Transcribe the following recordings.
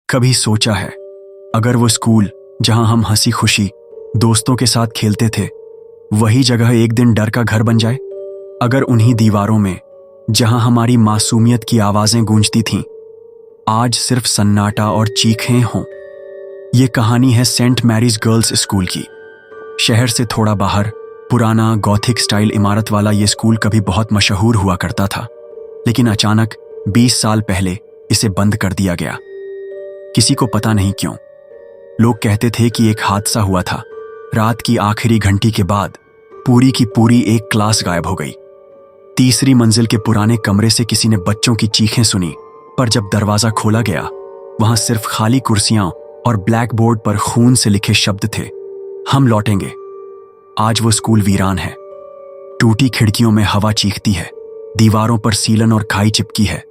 कभी सोचा है अगर वो स्कूल जहां हम हंसी खुशी दोस्तों के साथ खेलते थे वही जगह एक दिन डर का घर बन जाए? अगर उन्हीं दीवारों में जहां हमारी मासूमियत की आवाजें गूंजती थीं आज सिर्फ सन्नाटा और चीखें हों। ये कहानी है सेंट मैरीज गर्ल्स स्कूल की। शहर से थोड़ा बाहर पुराना गॉथिक स्टाइल इमारत वाला ये स्कूल कभी बहुत मशहूर हुआ करता था, लेकिन अचानक 20 साल पहले इसे बंद कर दिया गया। किसी को पता नहीं क्यों। लोग कहते थे कि एक हादसा हुआ था। रात की आखिरी घंटी के बाद पूरी की पूरी एक क्लास गायब हो गई। तीसरी मंजिल के पुराने कमरे से किसी ने बच्चों की चीखें सुनी, पर जब दरवाजा खोला गया वहां सिर्फ खाली कुर्सियां और ब्लैक बोर्ड पर खून से लिखे शब्द थे, हम लौटेंगे। आज वो स्कूल वीरान है। टूटी खिड़कियों में हवा चीखती है, दीवारों पर सीलन और खाई चिपकी है।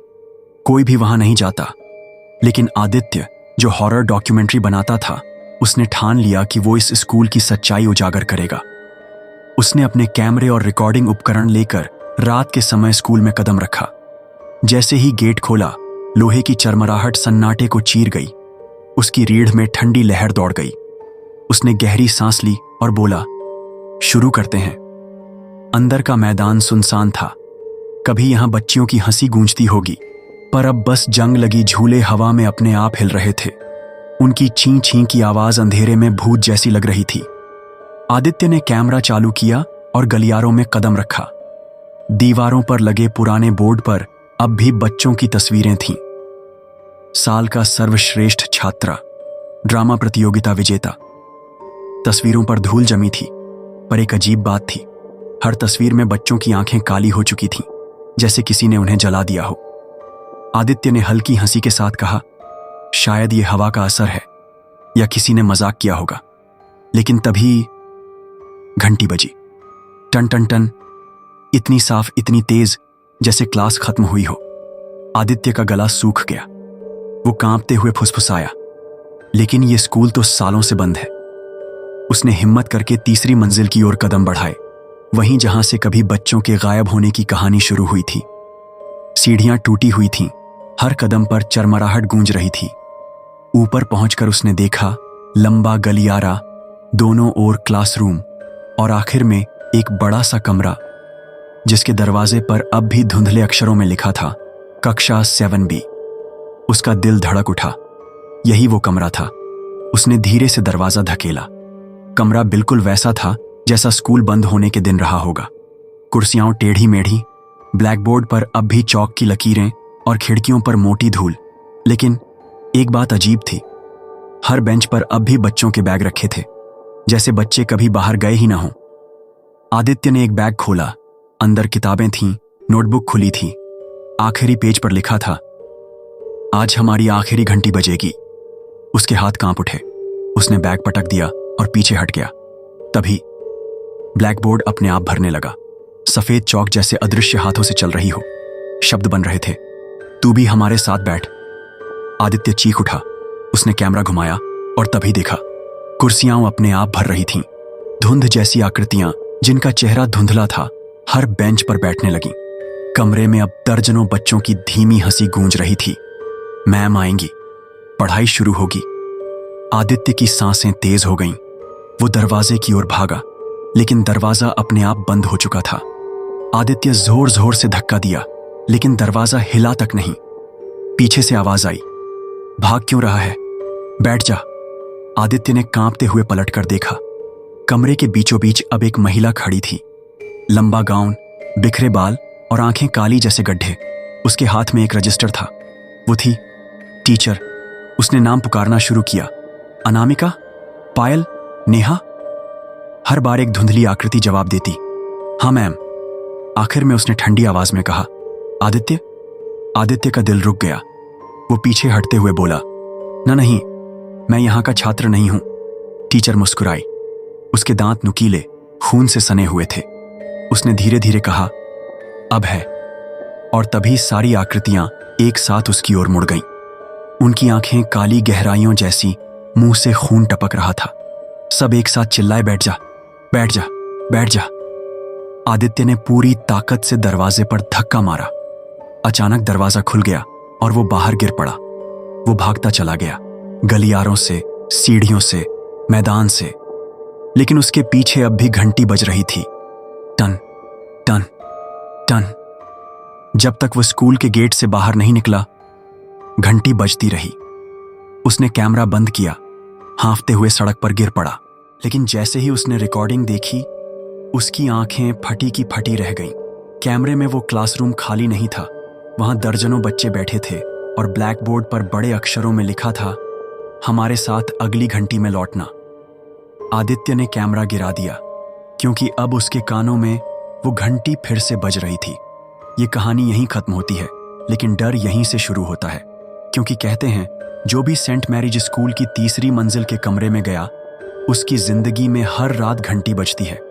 कोई भी वहां नहीं जाता। लेकिन आदित्य, जो हॉरर डॉक्यूमेंट्री बनाता था, उसने ठान लिया कि वो इस स्कूल की सच्चाई उजागर करेगा। उसने अपने कैमरे और रिकॉर्डिंग उपकरण लेकर रात के समय स्कूल में कदम रखा। जैसे ही गेट खोला, लोहे की चरमराहट सन्नाटे को चीर गई। उसकी रीढ़ में ठंडी लहर दौड़ गई। उसने गहरी सांस ली और बोला, शुरू करते हैं। अंदर का मैदान सुनसान था। कभी यहां बच्चियों की हंसी गूंजती होगी, पर अब बस जंग लगी झूले हवा में अपने आप हिल रहे थे। उनकी छीं छीं की आवाज अंधेरे में भूत जैसी लग रही थी। आदित्य ने कैमरा चालू किया और गलियारों में कदम रखा। दीवारों पर लगे पुराने बोर्ड पर अब भी बच्चों की तस्वीरें थीं। साल का सर्वश्रेष्ठ छात्रा, ड्रामा प्रतियोगिता विजेता। तस्वीरों पर धूल जमी थी, पर एक अजीब बात थी। हर तस्वीर में बच्चों की आंखें काली हो चुकी थीं, जैसे किसी ने उन्हें जला दिया हो। आदित्य ने हल्की हंसी के साथ कहा, शायद ये हवा का असर है या किसी ने मजाक किया होगा। लेकिन तभी घंटी बजी। टन टन टन, इतनी साफ, इतनी तेज, जैसे क्लास खत्म हुई हो। आदित्य का गला सूख गया। वो कांपते हुए फुसफुसाया, लेकिन ये स्कूल तो सालों से बंद है। उसने हिम्मत करके तीसरी मंजिल की ओर कदम बढ़ाए, वहीं जहां से कभी बच्चों के गायब होने की कहानी शुरू हुई थी। सीढ़ियां टूटी हुई थीं, हर कदम पर चरमराहट गूंज रही थी। ऊपर पहुंचकर उसने देखा लंबा गलियारा, दोनों ओर क्लासरूम और आखिर में एक बड़ा सा कमरा, जिसके दरवाजे पर अब भी धुंधले अक्षरों में लिखा था, कक्षा 7B। उसका दिल धड़क उठा। यही वो कमरा था। उसने धीरे से दरवाजा धकेला। कमरा बिल्कुल वैसा था जैसा स्कूल बंद होने के दिन रहा होगा। कुर्सियां टेढ़ी मेढ़ी, ब्लैकबोर्ड पर अब भी चौक की लकीरें और खिड़कियों पर मोटी धूल। लेकिन एक बात अजीब थी, हर बेंच पर अब भी बच्चों के बैग रखे थे, जैसे बच्चे कभी बाहर गए ही ना हों। आदित्य ने एक बैग खोला। अंदर किताबें थीं, नोटबुक खुली थी। आखिरी पेज पर लिखा था, आज हमारी आखिरी घंटी बजेगी। उसके हाथ कांप उठे। उसने बैग पटक दिया और पीछे हट गया। तभी ब्लैकबोर्ड अपने आप भरने लगा। सफेद चौक जैसे अदृश्य हाथों से चल रही हो। शब्द बन रहे थे, तू भी हमारे साथ बैठ। आदित्य चीख उठा। उसने कैमरा घुमाया और तभी देखा, कुर्सियां अपने आप भर रही थीं। धुंध जैसी आकृतियां जिनका चेहरा धुंधला था, हर बेंच पर बैठने लगी। कमरे में अब दर्जनों बच्चों की धीमी हंसी गूंज रही थी। मैम आएंगी, पढ़ाई शुरू होगी। आदित्य की सांसें तेज हो गईं। वो दरवाजे की ओर भागा, लेकिन दरवाजा अपने आप बंद हो चुका था। आदित्य जोर जोर से धक्का दिया, लेकिन दरवाजा हिला तक नहीं। पीछे से आवाज आई, भाग क्यों रहा है, बैठ जा। आदित्य ने कांपते हुए पलटकर देखा। कमरे के बीचों बीच अब एक महिला खड़ी थी। लंबा गाउन, बिखरे बाल और आंखें काली जैसे गड्ढे। उसके हाथ में एक रजिस्टर था। वो थी टीचर। उसने नाम पुकारना शुरू किया, अनामिका, पायल, नेहा। हर बार एक धुंधली आकृति जवाब देती, हाँ मैम। आखिर में उसने ठंडी आवाज में कहा, आदित्य। आदित्य का दिल रुक गया। वो पीछे हटते हुए बोला, नहीं, मैं यहां का छात्र नहीं हूं। टीचर मुस्कुराई। उसके दांत नुकीले, खून से सने हुए थे। उसने धीरे धीरे कहा, अब है। और तभी सारी आकृतियां एक साथ उसकी ओर मुड़ गईं। उनकी आंखें काली गहराइयों जैसी, मुंह से खून टपक रहा था। सब एक साथ चिल्लाए, बैठ जा, बैठ जा, बैठ जा। आदित्य ने पूरी ताकत से दरवाजे पर धक्का मारा। अचानक दरवाजा खुल गया और वो बाहर गिर पड़ा। वो भागता चला गया। गलियारों से, सीढ़ियों से, मैदान से। लेकिन उसके पीछे अब भी घंटी बज रही थी, टन टन टन। जब तक वो स्कूल के गेट से बाहर नहीं निकला, घंटी बजती रही। उसने कैमरा बंद किया, हांफते हुए सड़क पर गिर पड़ा। लेकिन जैसे ही उसने रिकॉर्डिंग देखी, उसकी आंखें फटी की फटी रह गईं। कैमरे में वो क्लासरूम खाली नहीं था। वहां दर्जनों बच्चे बैठे थे और ब्लैक बोर्ड पर बड़े अक्षरों में लिखा था, हमारे साथ अगली घंटी में लौटना। आदित्य ने कैमरा गिरा दिया, क्योंकि अब उसके कानों में वो घंटी फिर से बज रही थी। ये कहानी यहीं खत्म होती है, लेकिन डर यहीं से शुरू होता है। क्योंकि कहते हैं, जो भी सेंट मैरीज स्कूल की तीसरी मंजिल के कमरे में गया, उसकी जिंदगी में हर रात घंटी बजती है।